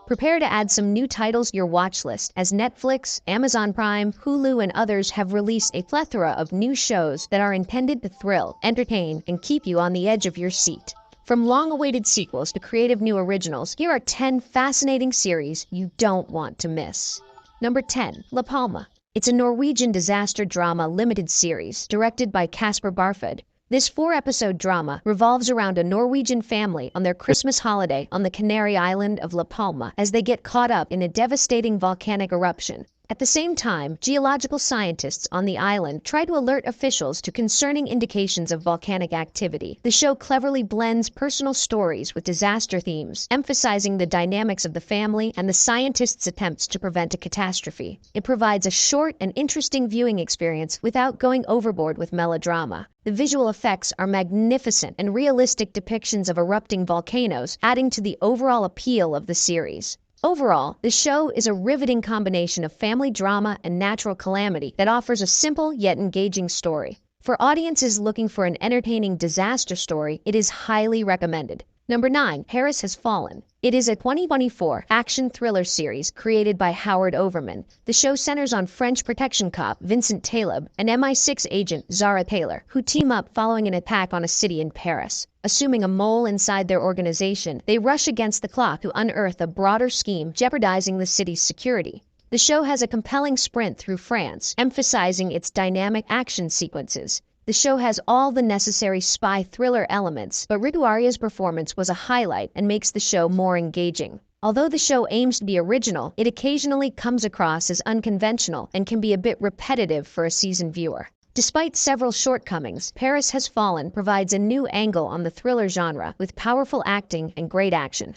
Prepare to add some new titles to your watch list, as Netflix, Amazon Prime, Hulu, and others have released a plethora of new shows that are intended to thrill, entertain, and keep you on the edge of your seat. From long-awaited sequels to creative new originals, here are 10 fascinating series you don't want to miss. Number 10. La Palma. It's a Norwegian disaster drama limited series directed by Kasper Barfod. This 4-episode drama revolves around a Norwegian family on their Christmas holiday on the Canary island of La Palma as they get caught up in a devastating volcanic eruption. At the same time, geological scientists on the island try to alert officials to concerning indications of volcanic activity. The show cleverly blends personal stories with disaster themes, emphasizing the dynamics of the family and the scientists' attempts to prevent a catastrophe. It provides a short and interesting viewing experience without going overboard with melodrama. The visual effects are magnificent and realistic depictions of erupting volcanoes, adding to the overall appeal of the series. Overall, the show is a riveting combination of family drama and natural calamity that offers a simple yet engaging story. For audiences looking for an entertaining disaster story, it is highly recommended. Number 9. Paris Has Fallen. It is a 2024 action thriller series created by Howard Overman. The show centers on French protection cop Vincent Taleb and MI6 agent Zara Taylor, who team up following an attack on a city in Paris. Assuming a mole inside their organization, they rush against the clock to unearth a broader scheme jeopardizing the city's security. The show has a compelling sprint through France, emphasizing its dynamic action sequences. The show has all the necessary spy thriller elements, but Ritu Arya's performance was a highlight and makes the show more engaging. Although the show aims to be original, it occasionally comes across as unconventional and can be a bit repetitive for a seasoned viewer. Despite several shortcomings, Paris Has Fallen provides a new angle on the thriller genre with powerful acting and great action.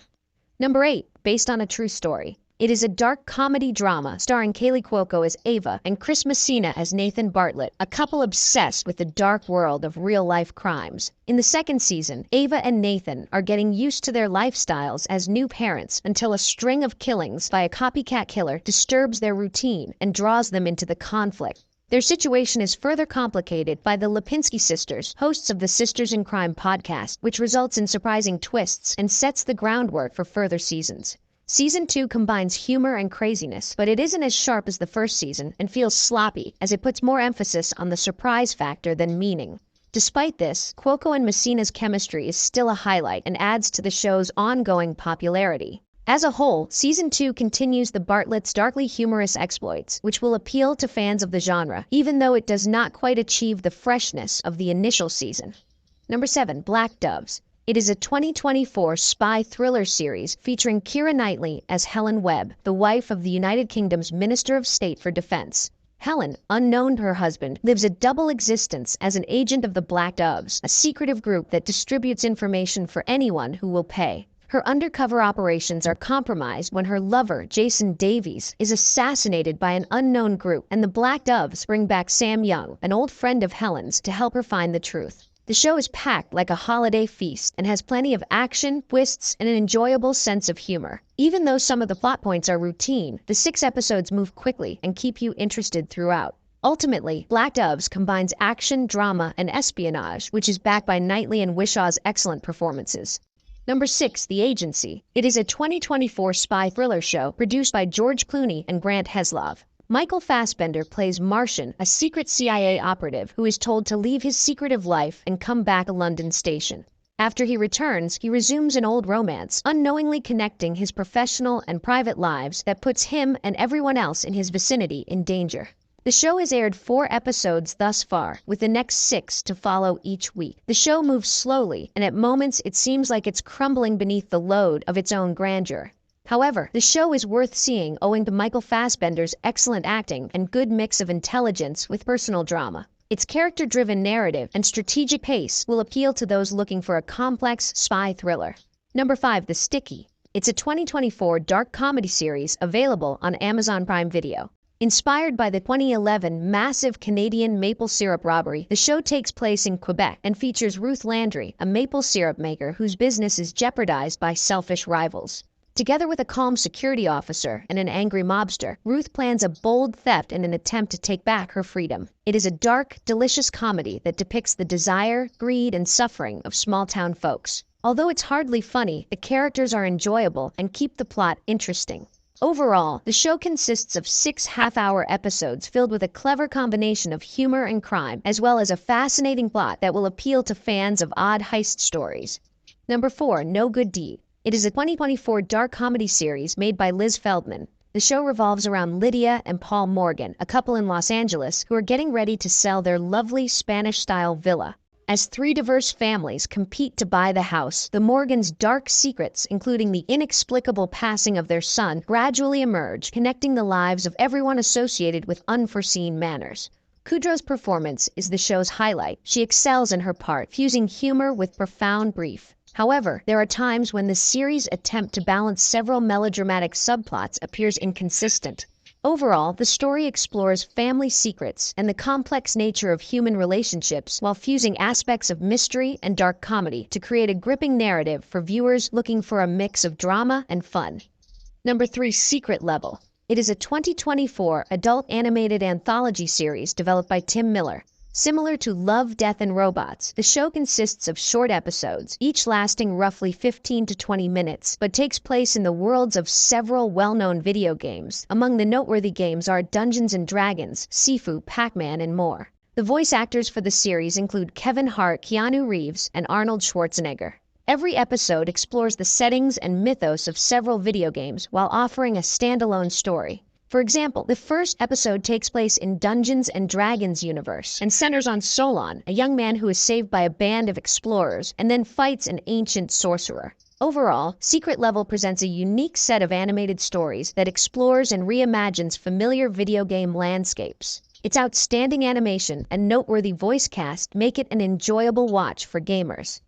Number 8. Based on a True Story. It is a dark comedy drama starring Kaylee Cuoco as Ava and Chris Messina as Nathan Bartlett, a couple obsessed with the dark world of real-life crimes. In the second season, Ava and Nathan are getting used to their lifestyles as new parents until a string of killings by a copycat killer disturbs their routine and draws them into the conflict. Their situation is further complicated by the Lipinski sisters, hosts of the Sisters in Crime podcast, which results in surprising twists and sets the groundwork for further seasons. Season 2 combines humor and craziness, but it isn't as sharp as the first season and feels sloppy as it puts more emphasis on the surprise factor than meaning. Despite this, Cuoco and Messina's chemistry is still a highlight and adds to the show's ongoing popularity. As a whole, Season 2 continues the Bartlett's darkly humorous exploits, which will appeal to fans of the genre, even though it does not quite achieve the freshness of the initial season. Number 7. Black Doves. It is a 2024 spy thriller series featuring Keira Knightley as Helen Webb, the wife of the United Kingdom's Minister of State for Defense. Helen, unknown to her husband, lives a double existence as an agent of the Black Doves, a secretive group that distributes information for anyone who will pay. Her undercover operations are compromised when her lover, Jason Davies, is assassinated by an unknown group, and the Black Doves bring back Sam Young, an old friend of Helen's, to help her find the truth. The show is packed like a holiday feast and has plenty of action, twists, and an enjoyable sense of humor. Even though some of the plot points are routine, the 6 episodes move quickly and keep you interested throughout. Ultimately, Black Doves combines action, drama, and espionage, which is backed by Knightley and Wishaw's excellent performances. Number 6. The Agency. It is a 2024 spy thriller show produced by George Clooney and Grant Heslov. Michael Fassbender plays Martian, a secret CIA operative who is told to leave his secretive life and come back to London Station. After he returns, he resumes an old romance, unknowingly connecting his professional and private lives that puts him and everyone else in his vicinity in danger. The show has aired 4 episodes thus far, with the next 6 to follow each week. The show moves slowly, and at moments it seems like it's crumbling beneath the load of its own grandeur. However, the show is worth seeing owing to Michael Fassbender's excellent acting and good mix of intelligence with personal drama. Its character-driven narrative and strategic pace will appeal to those looking for a complex spy thriller. Number 5. The Sticky. It's a 2024 dark comedy series available on Amazon Prime Video. Inspired by the 2011 massive Canadian maple syrup robbery, the show takes place in Quebec and features Ruth Landry, a maple syrup maker whose business is jeopardized by selfish rivals. Together with a calm security officer and an angry mobster, Ruth plans a bold theft in an attempt to take back her freedom. It is a dark, delicious comedy that depicts the desire, greed, and suffering of small-town folks. Although it's hardly funny, the characters are enjoyable and keep the plot interesting. Overall, the show consists of 6 half-hour episodes filled with a clever combination of humor and crime, as well as a fascinating plot that will appeal to fans of odd heist stories. Number 4, No Good Deed. It is a 2024 dark comedy series made by Liz Feldman. The show revolves around Lydia and Paul Morgan, a couple in Los Angeles who are getting ready to sell their lovely Spanish-style villa. As 3 diverse families compete to buy the house, the Morgans' dark secrets, including the inexplicable passing of their son, gradually emerge, connecting the lives of everyone associated with unforeseen manners. Kudrow's performance is the show's highlight. She excels in her part, fusing humor with profound grief. However, there are times when the series' attempt to balance several melodramatic subplots appears inconsistent. Overall, the story explores family secrets and the complex nature of human relationships while fusing aspects of mystery and dark comedy to create a gripping narrative for viewers looking for a mix of drama and fun. Number 3, Secret Level. It is a 2024 adult animated anthology series developed by Tim Miller. Similar to Love, Death, and Robots, the show consists of short episodes, each lasting roughly 15 to 20 minutes, but takes place in the worlds of several well-known video games. Among the noteworthy games are Dungeons & Dragons, Sifu, Pac-Man, and more. The voice actors for the series include Kevin Hart, Keanu Reeves, and Arnold Schwarzenegger. Every episode explores the settings and mythos of several video games while offering a standalone story. For example, the first episode takes place in Dungeons & Dragons universe and centers on Solon, a young man who is saved by a band of explorers and then fights an ancient sorcerer. Overall, Secret Level presents a unique set of animated stories that explores and reimagines familiar video game landscapes. Its outstanding animation and noteworthy voice cast make it an enjoyable watch for gamers.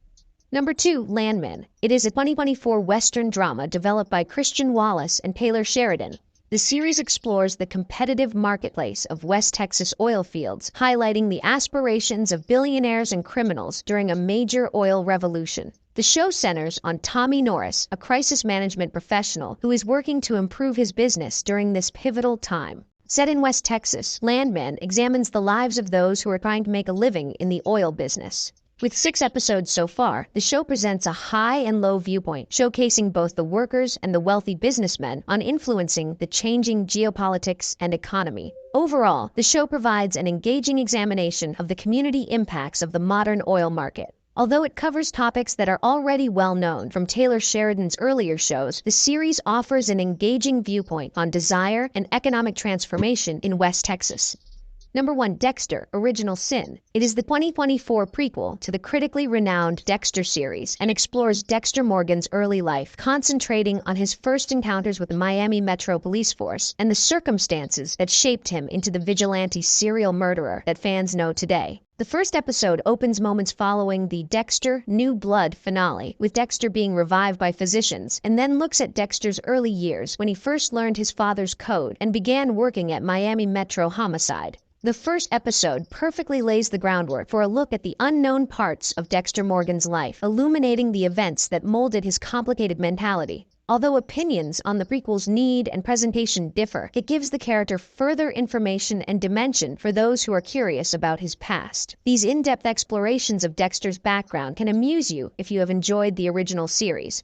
Number 2, Landman. It is a 2024 Western drama developed by Christian Wallace and Taylor Sheridan. The series explores the competitive marketplace of West Texas oil fields, highlighting the aspirations of billionaires and criminals during a major oil revolution. The show centers on Tommy Norris, a crisis management professional who is working to improve his business during this pivotal time. Set in West Texas, Landman examines the lives of those who are trying to make a living in the oil business. With 6 episodes so far, the show presents a high and low viewpoint, showcasing both the workers and the wealthy businessmen on influencing the changing geopolitics and economy. Overall, the show provides an engaging examination of the community impacts of the modern oil market. Although it covers topics that are already well known from Taylor Sheridan's earlier shows, the series offers an engaging viewpoint on desire and economic transformation in West Texas. Number 1, Dexter, Original Sin. It is the 2024 prequel to the critically renowned Dexter series and explores Dexter Morgan's early life, concentrating on his first encounters with the Miami Metro Police Force and the circumstances that shaped him into the vigilante serial murderer that fans know today. The first episode opens moments following the Dexter New Blood finale, with Dexter being revived by physicians, and then looks at Dexter's early years when he first learned his father's code and began working at Miami Metro Homicide. The first episode perfectly lays the groundwork for a look at the unknown parts of Dexter Morgan's life, illuminating the events that molded his complicated mentality. Although opinions on the prequel's need and presentation differ, it gives the character further information and dimension for those who are curious about his past. These in-depth explorations of Dexter's background can amuse you if you have enjoyed the original series,